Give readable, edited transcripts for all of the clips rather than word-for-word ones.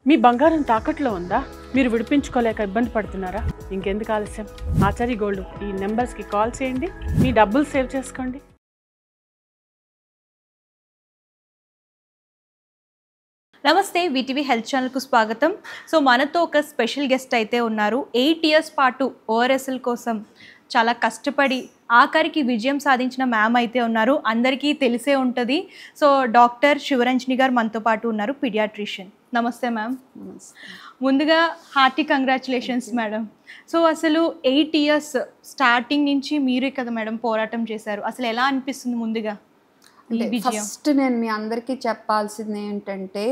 మీ బంగారం తాకట్లో ఉందా? మీరు విడిపించుకోలేక ఇబ్బంది పడుతున్నారా? ఇంకెందుకు ఆలస్యం? ఆచారి గోల్డ్ ఈ నెంబర్స్కి కాల్ చేయండి, మీ డబ్బులు సేవ్ చేసుకోండి. నమస్తే, వీటీవీ హెల్త్ ఛానల్కు స్వాగతం. సో మనతో ఒక స్పెషల్ గెస్ట్ అయితే ఉన్నారు. 8 years పాటు ఓఆర్ఎస్ఎల్ కోసం చాలా కష్టపడి ఆఖరికి విజయం సాధించిన మ్యామ్ అయితే ఉన్నారు. అందరికీ తెలిసే ఉంటుంది. సో డాక్టర్ శివరంజని గారు మనతో పాటు ఉన్నారు, పీడియాట్రిషియన్. నమస్తే మ్యామ్. ముందుగా హార్టీ కంగ్రాచులేషన్స్ మేడం. సో అసలు 8 years స్టార్టింగ్ నుంచి మీరే కదా మేడం పోరాటం చేశారు. అసలు ఎలా అనిపిస్తుంది ముందుగా? ఫస్ట్ నేను మీ అందరికీ చెప్పాల్సింది ఏంటంటే,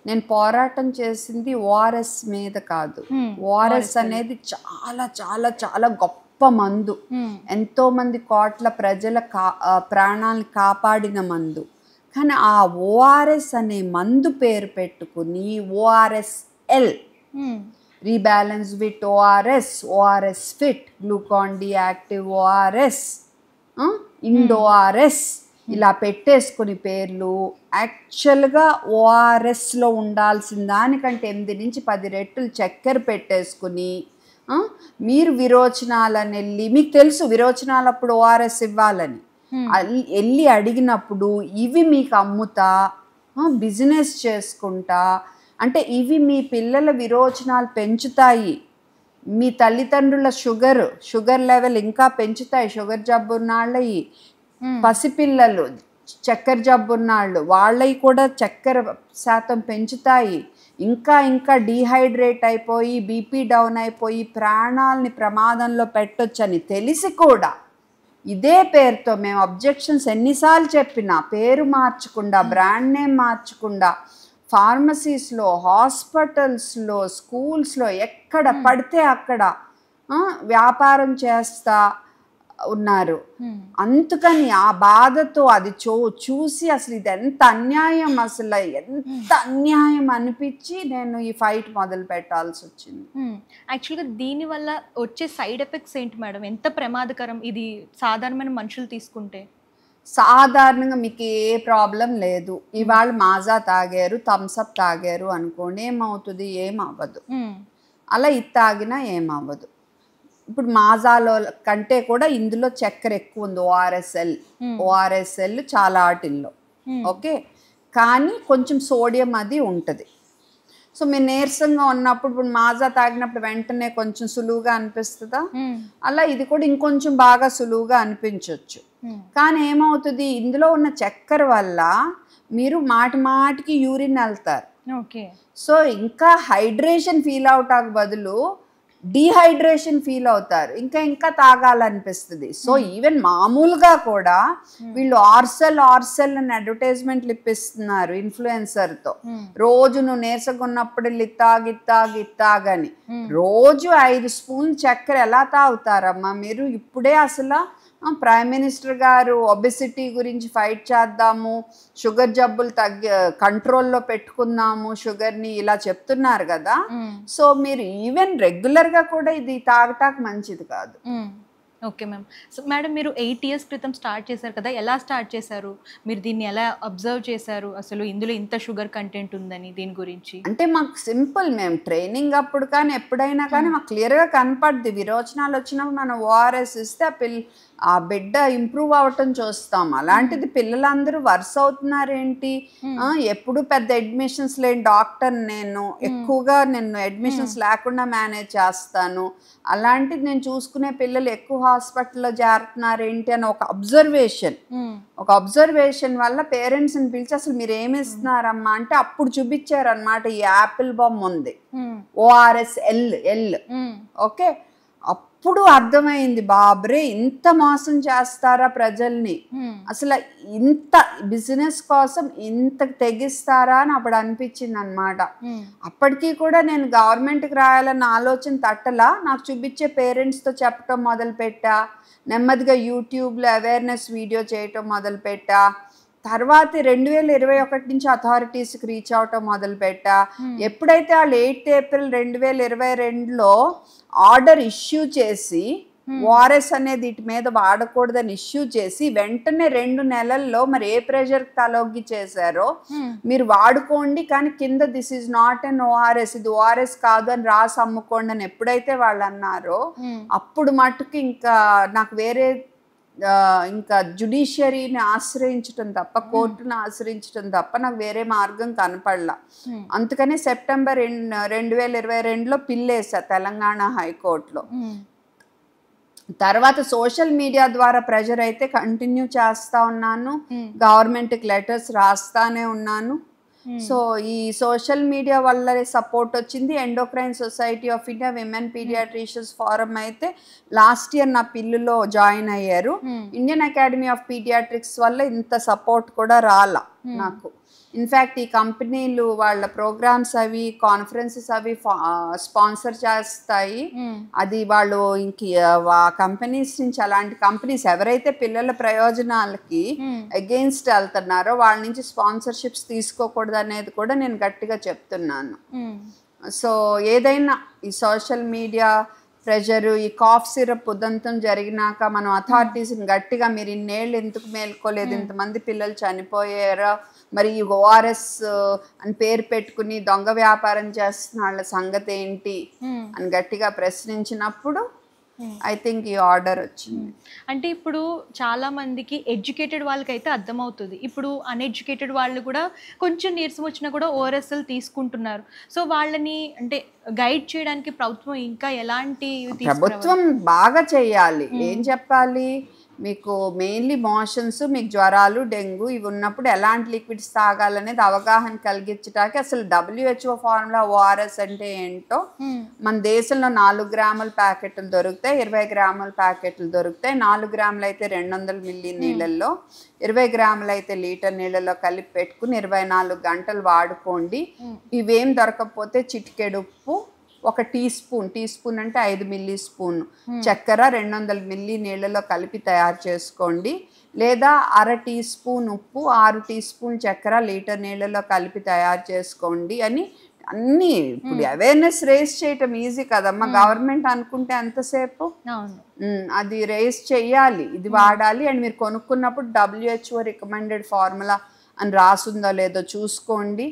నేను పోరాటం చేసింది ఓఆర్ఎస్ మీద కాదు. ఓఆర్ఎస్ అనేది చాలా చాలా చాలా గొప్ప మందు. ఎంతో మంది కోట్ల ప్రజల ప్రాణాలను కాపాడిన మందు. కానీ ఆ ఓఆర్ఎస్ అనే మందు పేరు పెట్టుకుని ORSL, rebalance with ORS, ORS fit, Glucon D active ORS, ఇండోఆర్ఎస్ ఇలా పెట్టేసుకుని పేర్లు యాక్చువల్గా ఓఆర్ఎస్లో ఉండాల్సిన దానికంటే 8 నుంచి 10 రెట్లు చక్కెర పెట్టేసుకుని మీరు విరోచనాలని వెళ్ళి, మీకు తెలుసు విరోచనాలప్పుడు ఓఆర్ఎస్ ఇవ్వాలని వెళ్ళి అడిగినప్పుడు ఇవి మీకు అమ్ముతా బిజినెస్ చేసుకుంటా, అంటే ఇవి మీ పిల్లల విరోచనాలు పెంచుతాయి, మీ తల్లిదండ్రుల షుగర్ లెవెల్ ఇంకా పెంచుతాయి, షుగర్ జబ్బు ఉన్నాళ్ళయి, పసిపిల్లలు చక్కెర జబ్బున్నాళ్ళు వాళ్ళవి కూడా చక్కెర శాతం పెంచుతాయి, ఇంకా ఇంకా డీహైడ్రేట్ అయిపోయి బీపీ డౌన్ అయిపోయి ప్రాణాలని ప్రమాదంలో పెట్టొచ్చని తెలిసి కూడా ఇదే పేరుతో మేము అబ్జెక్షన్స్ ఎన్నిసార్లు చెప్పినా పేరు మార్చకుండా, బ్రాండ్ నేమ్ మార్చకుండా ఫార్మసీస్లో, హాస్పిటల్స్లో, స్కూల్స్లో ఎక్కడ పడితే అక్కడ వ్యాపారం చేస్తా ఉన్నారు. అందుకని ఆ బాధతో అది చూసి అసలు ఇది ఎంత అన్యాయం, అసలు ఎంత అన్యాయం అనిపించి నేను ఈ ఫైట్ మొదలు పెట్టాల్సి వచ్చింది. యాక్చువల్గా దీనివల్ల వచ్చే సైడ్ ఎఫెక్ట్స్ ఏంటి మేడం? ఎంత ప్రమాదకరం ఇది సాధారణమైన మనుషులు తీసుకుంటే? సాధారణంగా మీకు ఏ ప్రాబ్లం లేదు, ఇవాళ మాజా తాగారు, థమ్స్అప్ తాగారు అనుకోండి, ఏమవుతుంది? ఏమవ్వదు. అలా ఇది తాగినా ఏమవ్వదు. ఇప్పుడు మాజాలో కంటే కూడా ఇందులో చక్కెర ఎక్కువ ఉంది, ఓఆర్ఎస్ఎల్ చాలా ఆటిల్లో, ఓకే, కానీ కొంచెం సోడియం అది ఉంటుంది. సో మీరు నీరసంగా ఉన్నప్పుడు ఇప్పుడు మాజా తాగినప్పుడు వెంటనే కొంచెం సులువుగా అనిపిస్తుందా? అలా ఇది కూడా ఇంకొంచెం బాగా సులువుగా అనిపించవచ్చు. కానీ ఏమవుతుంది, ఇందులో ఉన్న చక్కెర వల్ల మీరు మాటికి యూరిన్ వెళ్తారు. సో ఇంకా హైడ్రేషన్ ఫీల్ అవటానికి బదులు డీహైడ్రేషన్ ఫీల్ అవుతారు, ఇంకా తాగాలనిపిస్తుంది. సో ఈవెన్ మామూలుగా కూడా వీళ్ళు ఆర్సెల్ అని అడ్వర్టైజ్మెంట్లు ఇప్పిస్తున్నారు ఇన్ఫ్లుయెన్సర్తో. రోజు నువ్వు నీరసంగా ఉన్నప్పుడు తాగని రోజు 5 స్పూన్లు చక్కెర ఎలా తాగుతారమ్మా మీరు? ఇప్పుడే అసలు ప్రైమ్ మినిస్టర్ గారు ఒబెసిటీ గురించి ఫైట్ చేద్దాము, షుగర్ జబ్బులు కంట్రోల్లో పెట్టుకుందాము షుగర్ని ఇలా చెప్తున్నారు కదా. సో మీరు ఈవెన్ రెగ్యులర్గా కూడా ఇది తాగటానికి మంచిది కాదు. Okay ma'am. సో మేడం, మీరు 8 years క్రితం స్టార్ట్ చేశారు కదా, ఎలా స్టార్ట్ చేశారు? మీరు దీన్ని ఎలా అబ్జర్వ్ చేశారు? అసలు ఇందులో ఇంత షుగర్ కంటెంట్ ఉందని దీని గురించి అంటే మాకు సింపుల్, మేము ట్రైనింగ్ అప్పుడు కానీ ఎప్పుడైనా కానీ మాకు క్లియర్గా కనపడుద్ది. విరోచనాలు వచ్చినప్పుడు మనం ఓఆర్ఎస్ ఇస్తే ఆ బిడ్డ ఇంప్రూవ్ అవ్వటం చూస్తాం. అలాంటిది పిల్లలందరూ వరుస అవుతున్నారేంటి? ఎప్పుడు పెద్ద అడ్మిషన్స్ లేని డాక్టర్ నేను అడ్మిషన్స్ లేకుండా మేనేజ్ చేస్తాను. అలాంటిది నేను చూసుకునే పిల్లలు ఎక్కువ హాస్పిటల్లో చేరుతున్నారేంటి అని ఒక అబ్జర్వేషన్ వల్ల పేరెంట్స్ని పిలిచి అసలు మీరు ఏమి ఇస్తున్నారమ్మా అంటే అప్పుడు చూపించారనమాట. ఈ యాపిల్ బొమ్మ ఉంది, ఓఆర్ఎస్ఎల్, ఓకే. అప్పుడు అర్థమైంది, బాబ్రే ఇంత మోసం చేస్తారా ప్రజల్ని, అసలు ఇంత బిజినెస్ కోసం ఇంత తెగిస్తారా అని అప్పుడు అనిపించింది అనమాట. అప్పటికీ కూడా నేను గవర్నమెంట్కి రాయాలన్న ఆలోచన తట్టలా, నాకు చూపించే పేరెంట్స్తో చెప్పటం మొదలుపెట్టా, నెమ్మదిగా యూట్యూబ్లో అవేర్నెస్ వీడియో చేయటం మొదలుపెట్టా. తర్వాత 2021 నుంచి అథారిటీస్కి రీచ్ అవటం మొదలుపెట్టా. ఎప్పుడైతే వాళ్ళు 8 April 2022లో ఆర్డర్ ఇష్యూ చేసి ఓఆర్ఎస్ అనేది ఇటు మీద వాడకూడదని ఇష్యూ చేసి వెంటనే 2 నెలల్లో మరి ఏ ప్రెషర్ తలొగ్గి చేశారో మీరు వాడుకోండి కానీ కింద this is not an ORS, ఇది ఓఆర్ఎస్ కాదు అని రాసి అమ్ముకోండి అని ఎప్పుడైతే వాళ్ళు అన్నారో అప్పుడు మటుకు ఇంకా నాకు వేరే ఇంకా జ్యుడిషియరీని ఆశ్రయించడం తప్ప, కోర్టును ఆశ్రయించడం తప్ప నాకు వేరే మార్గం కనపడలా. అందుకని సెప్టెంబర్ 2022లో పిల్లేసా తెలంగాణ హైకోర్టులో. తర్వాత సోషల్ మీడియా ద్వారా ప్రెషర్ అయితే కంటిన్యూ చేస్తా ఉన్నాను, గవర్నమెంట్కి లెటర్స్ రాస్తానే ఉన్నాను. సో ఈ సోషల్ మీడియా వల్ల సపోర్ట్ వచ్చింది. Endocrine society of India women paediatricians forum అయితే లాస్ట్ ఇయర్ నా పిల్లులో జాయిన్ అయ్యారు. ఇండియన్ అకాడమీ ఆఫ్ పీడియాట్రిక్స్ వల్ల ఇంత సపోర్ట్ కూడా రాలా నాకు. ఇన్ఫ్యాక్ట్ ఈ కంపెనీలు వాళ్ళ ప్రోగ్రామ్స్ అవి కాన్ఫరెన్సెస్ అవి స్పాన్సర్ చేస్తాయి. అది వాళ్ళు ఇంక కంపెనీస్ నుంచి అలాంటి కంపెనీస్ ఎవరైతే పిల్లల ప్రయోజనాలకి అగెయిన్స్ట్ వెళ్తున్నారో వాళ్ళ నుంచి స్పాన్సర్షిప్స్ తీసుకోకూడదు అనేది కూడా నేను గట్టిగా చెప్తున్నాను. సో ఏదైనా ఈ సోషల్ మీడియా ప్రెషరు, ఈ కాఫ్ సిరప్ ఉదంతం జరిగినాక మనం అథారిటీస్ని గట్టిగా మీరు ఇన్నేళ్ళు ఎందుకు మేల్కోలేదు, ఇంతమంది పిల్లలు చనిపోయారా, మరి ఈ ఓఆర్ఎస్ అని పేరు పెట్టుకుని దొంగ వ్యాపారం చేస్తున్న వాళ్ళ సంగతి ఏంటి అని గట్టిగా ప్రశ్నించినప్పుడు ఐ థింక్ ఈ ఆర్డర్ వచ్చింది. అంటే ఇప్పుడు చాలా మందికి ఎడ్యుకేటెడ్ వాళ్ళకైతే అర్థమవుతుంది, ఇప్పుడు అన్ఎడ్యుకేటెడ్ వాళ్ళు కూడా కొంచెం నీరసం వచ్చినా కూడా ఓఆర్ఎస్ఎల్ తీసుకుంటున్నారు. సో వాళ్ళని అంటే గైడ్ చేయడానికి ప్రభుత్వం ఇంకా ఎలాంటి ప్రభుత్వం బాగా చేయాలి. ఏం చెప్పాలి, మీకు మెయిన్లీ మోషన్స్, మీకు జ్వరాలు, డెంగ్యూ ఇవి ఉన్నప్పుడు ఎలాంటి లిక్విడ్స్ తాగాలనేది అవగాహన కలిగించడానికి అసలు WHO ఫార్ములా ఓఆర్ఎస్ అంటే ఏంటో మన దేశంలో 4 గ్రాముల ప్యాకెట్లు దొరుకుతాయి, 20 గ్రాముల ప్యాకెట్లు దొరుకుతాయి. 4 గ్రాములు అయితే 200 మిల్లీ నీళ్ళల్లో, 20 గ్రాములు అయితే లీటర్ నీళ్ళలో కలిపి పెట్టుకుని 24 గంటలు వాడుకోండి. ఇవేం దొరకకపోతే చిటికెడు ఉప్పు, 1 టీ స్పూన్ అంటే 5 మిల్లీ స్పూన్ చక్కెర 200 మిల్లీ నీళ్ళలో కలిపి తయారు చేసుకోండి. లేదా 1/2 టీ స్పూన్ ఉప్పు, 6 టీ స్పూన్ చక్కెర లీటర్ నీళ్ళలో కలిపి తయారు చేసుకోండి అని అన్నీ. ఇప్పుడు అవేర్నెస్ రేస్ చేయటం ఈజీ కదమ్మా, గవర్నమెంట్ అనుకుంటే ఎంతసేపు అది రేస్ చెయ్యాలి, ఇది వాడాలి. అండ్ మీరు కొనుక్కున్నప్పుడు WHO రికమెండెడ్ ఫార్ములా అని రాసుందో లేదో చూసుకోండి.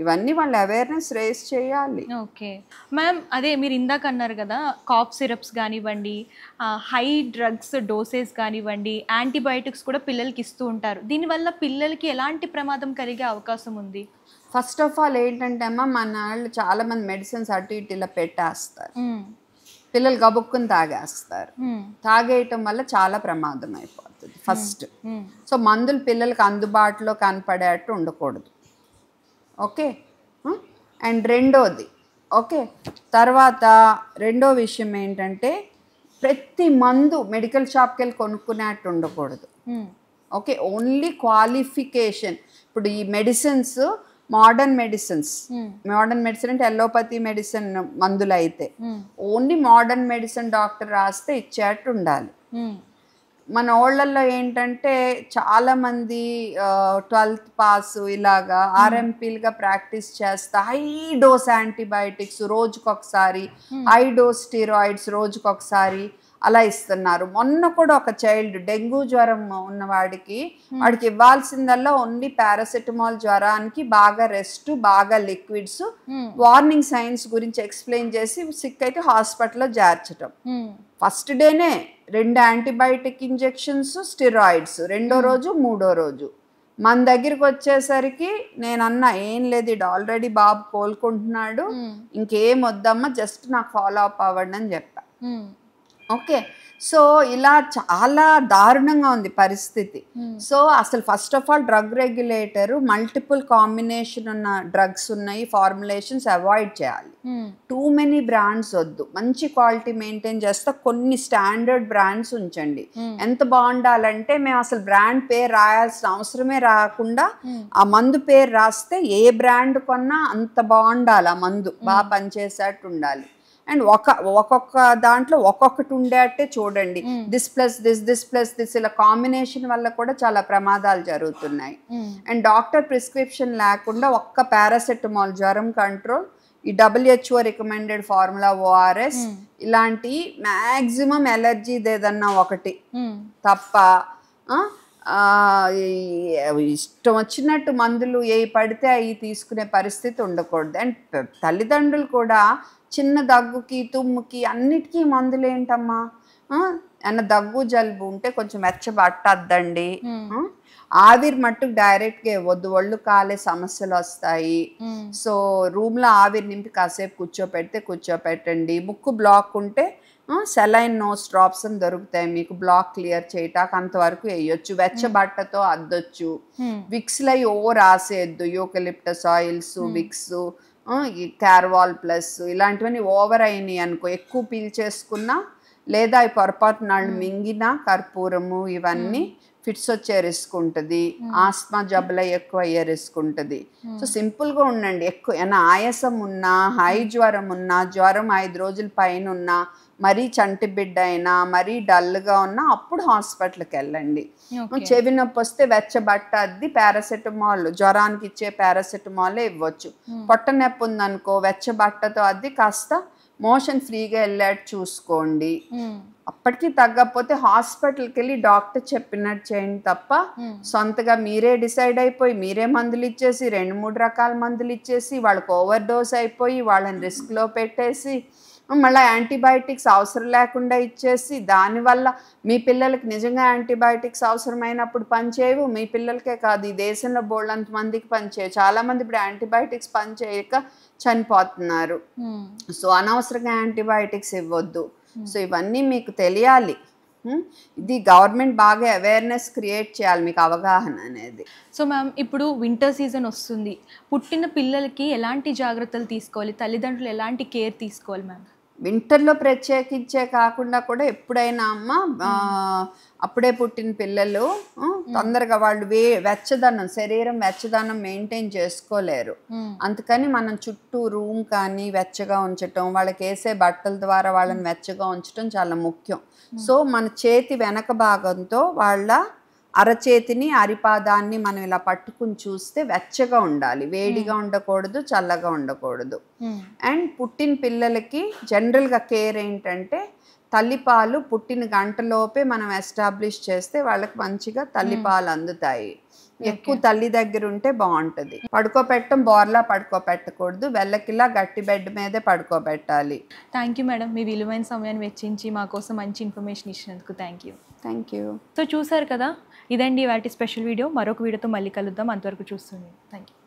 ఇవన్నీ వాళ్ళు అవేర్నెస్ రేస్ చేయాలి. ఓకే మ్యామ్, అదే మీరు ఇందాక అన్నారు కదా, కాఫ్ సిరప్స్ కానివ్వండి, హై డ్రగ్స్ డోసేస్ కానివ్వండి, యాంటీబయాటిక్స్ కూడా పిల్లలకి ఇస్తూ ఉంటారు. దీనివల్ల పిల్లలకి ఎలాంటి ప్రమాదం కలిగే అవకాశం ఉంది? ఫస్ట్ ఆఫ్ ఆల్ ఏంటంటే అమ్మా, మన వాళ్ళు చాలా మంది మెడిసిన్స్ అటు ఇటు ఇలా పెట్టేస్తారు, పిల్లలు గబుక్కుని తాగేస్తారు. తాగేయటం వల్ల చాలా ప్రమాదం అయిపోతుంది ఫస్ట్. సో మందులు పిల్లలకి అందుబాటులో కనపడేట్టు ఉండకూడదు. ఓకే. అండ్ రెండోది తర్వాత రెండో విషయం ఏంటంటే ప్రతి మందు మెడికల్ షాప్కి వెళ్ళి కొనుక్కునేట్టు ఉండకూడదు. ఓకే. Only qualification. ఇప్పుడు ఈ మెడిసిన్స్ మోడర్న్ మెడిసిన్ అంటే ఎలోపతి మెడిసిన్ మందులు అయితే ఓన్లీ మోడర్న్ మెడిసిన్ డాక్టర్ రాస్తే ఇచ్చేట్టు ఉండాలి. మన ఓళ్ళల్లో ఏంటంటే చాలామంది 12th పాస్ ఇలాగా RMPలుగా ప్రాక్టీస్ చేస్తా హై డోస్ యాంటీబయాటిక్స్ రోజుకొకసారి, హై డోస్ స్టీరాయిడ్స్ రోజుకొకసారి అలా ఇస్తున్నారు. మొన్న కూడా ఒక చైల్డ్ డెంగ్యూ జ్వరం ఉన్నవాడికి వాడికి ఇవ్వాల్సిందల్లా ఓన్లీ పారాసెటమాల్, జ్వరానికి బాగా రెస్ట్, బాగా లిక్విడ్స్, వార్నింగ్ సైన్స్ గురించి ఎక్స్ప్లెయిన్ చేసి సిక్ అయితే హాస్పిటల్లో చేర్చటం. ఫస్ట్ డేనే 2 యాంటీబయాటిక్ ఇంజెక్షన్స్, స్టిరాయిడ్స్, రెండో రోజు మూడో రోజు. మన దగ్గరికి వచ్చేసరికి నేనన్నా ఏం లేదు, ఇది ఆల్రెడీ బాబు కోలుకుంటున్నాడు, ఇంకేం వద్దమ్మా, జస్ట్ నాకు ఫాలో అప్ అవ్వండి అని చెప్పా. ఓకే. సో ఇలా చాలా దారుణంగా ఉంది పరిస్థితి. సో అసలు first of all drug regulator multiple combination ఉన్న డ్రగ్స్ ఉన్నాయి, ఫార్ములేషన్స్ అవాయిడ్ చేయాలి. టూ మెనీ బ్రాండ్స్ వద్దు, మంచి క్వాలిటీ మెయింటైన్ చేస్తా కొన్ని స్టాండర్డ్ బ్రాండ్స్ ఉంచండి. ఎంత బాగుండాలంటే మేము అసలు బ్రాండ్ పేరు రాయాల్సిన అవసరమే రాకుండా ఆ మందు పేరు రాస్తే ఏ బ్రాండ్ కొన్నా అంత బాగుండాలి, ఆ మందు బాగా పనిచేసేట్టు ఉండాలి. అండ్ ఒక్కొక్క దాంట్లో ఒక్కొక్కటి ఉండేట్టే చూడండి. దిస్ ప్లస్ దిస్ ఇలా కాంబినేషన్ వల్ల కూడా చాలా ప్రమాదాలు జరుగుతున్నాయి. అండ్ డాక్టర్ ప్రిస్క్రిప్షన్ లేకుండా ఒక్క పారాసెటమాల్ జ్వరం కంట్రోల్, ఈ WHO రికమెండెడ్ ఫార్ములా ORS ఇలాంటి మ్యాక్సిమం ఎలర్జీది ఏదన్నా ఒకటి తప్ప ఇష్టం వచ్చినట్టు మందులు ఏ పడితే అవి తీసుకునే పరిస్థితి ఉండకూడదు. అండ్ తల్లిదండ్రులు కూడా చిన్న దగ్గుకి తుమ్ముకి అన్నిటికీ మందులు ఏంటమ్మా, ఏమన్నా దగ్గు జలుబు ఉంటే కొంచెం వెచ్చబట్టద్దండి, ఆవిరి మట్టుకు డైరెక్ట్గా ఇవ్వద్దు, ఒళ్ళు కాలే సమస్యలు వస్తాయి. సో రూమ్లో ఆవిరి నింపి కాసేపు కూర్చోపెట్టండి. ముక్కు బ్లాక్ ఉంటే సెలైన్ నోస్ డ్రాప్స్ అని దొరుకుతాయి మీకు, బ్లాక్ క్లియర్ చేయటానికి అంతవరకు వేయొచ్చు. వెచ్చబట్టతో అద్దొచ్చు. విక్స్లో రాసేయద్దు, యూకలిప్టస్ ఆయిల్స్, విక్స్, ఈ క్యార్వాల్ ప్లస్ ఇలాంటివన్నీ ఓవర్ అయినాయి అనుకో, ఎక్కువ పీల్చేసుకున్నా లేదా ఈ పొరపాటు నాళ్ళు మింగిన కర్పూరము ఇవన్నీ ఫిట్స్ వచ్చే రిస్క్ ఉంటుంది. ఆస్మా జబ్బులు ఎక్కువ అయ్యే రిస్క్ ఉంటుంది. సో సింపుల్గా ఉండండి. ఎక్కువ ఏమైనా ఆయాసం ఉన్నా, హై జ్వరం ఉన్నా, జ్వరం 5 రోజుల పైన ఉన్నా, మరీ చంటి బిడ్డ అయినా, మరీ డల్గా ఉన్నా అప్పుడు హాస్పిటల్కి వెళ్ళండి. చెవి నొప్పి వస్తే వెచ్చబట్ట అద్ది పారాసెటమాల్, జ్వరానికి ఇచ్చే పారాసెటమాలే ఇవ్వచ్చు. పొట్ట నొప్పి ఉందనుకో వెచ్చబట్టతో అద్ది కాస్త మోషన్ ఫ్రీగా వెళ్ళేట్టు చూసుకోండి. అప్పటికి తగ్గకపోతే హాస్పిటల్కి వెళ్ళి డాక్టర్ చెప్పినట్టు చేయండి తప్ప సొంతగా మీరే డిసైడ్ అయిపోయి మీరే మందులు ఇచ్చేసి 2-3 రకాల మందులు ఇచ్చేసి వాళ్ళకి ఓవర్ డోస్ అయిపోయి వాళ్ళని రిస్క్లో పెట్టేసి మళ్ళీ యాంటీబయాటిక్స్ అవసరం లేకుండా ఇచ్చేసి దానివల్ల మీ పిల్లలకి నిజంగా యాంటీబయాటిక్స్ అవసరమైనప్పుడు పనిచేయవు. మీ పిల్లలకే కాదు, ఈ దేశంలో బోళ్ళంత మందికి పనిచేయవు. చాలామంది ఇప్పుడు యాంటీబయాటిక్స్ పనిచేయక చనిపోతున్నారు. సో అనవసరంగా యాంటీబయాటిక్స్ ఇవ్వద్దు. సో ఇవన్నీ మీకు తెలియాలి. ఇది గవర్నమెంట్ బాగా అవేర్నెస్ క్రియేట్ చేయాలి, మీకు అవగాహన అనేది. సో మ్యామ్, ఇప్పుడు వింటర్ సీజన్ వస్తుంది, పుట్టిన పిల్లలకి ఎలాంటి జాగ్రత్తలు తీసుకోవాలి, తల్లిదండ్రులు ఎలాంటి కేర్ తీసుకోవాలి మ్యామ్? వింటర్లో ప్రత్యేకించే కాకుండా కూడా ఎప్పుడైనా అమ్మ అప్పుడే పుట్టిన పిల్లలు తొందరగా వాళ్ళు వెచ్చదనం, శరీరం వెచ్చదనం మెయింటైన్ చేసుకోలేరు. అందుకని మనం చుట్టూ రూమ్ కానీ వెచ్చగా ఉంచటం, వాళ్ళకి వేసే బట్టల ద్వారా వాళ్ళని వెచ్చగా ఉంచటం చాలా ముఖ్యం. సో మన చేతి వెనక భాగంతో వాళ్ళ అరచేతిని అరిపాదాన్ని మనం ఇలా పట్టుకుని చూస్తే వెచ్చగా ఉండాలి, వేడిగా ఉండకూడదు, చల్లగా ఉండకూడదు. అండ్ పుట్టిన పిల్లలకి జనరల్గా కేర్ ఏంటంటే తల్లిపాలు పుట్టిన గంటలోపే మనం ఎస్టాబ్లిష్ చేస్తే వాళ్ళకి మంచిగా తల్లిపాలు అందుతాయి. ఎక్కువ తల్లి దగ్గర ఉంటే బాగుంటుంది. పడుకోబెట్టడం బోర్లా పడుకోబెట్టకూడదు, వెళ్ళకిలా గట్టి బెడ్ మీదే పడుకోబెట్టాలి. థ్యాంక్ యూ మేడం, మీ విలువైన సమయాన్ని వెచ్చించి మా కోసం మంచి ఇన్ఫర్మేషన్ ఇచ్చినందుకు థ్యాంక్ యూ. సో చూసారు కదా, ఇదండి వాటి స్పెషల్ వీడియో. మరొక వీడియోతో మళ్ళీ కలుద్దాం. అంతవరకు చూస్తుంది. Thank you.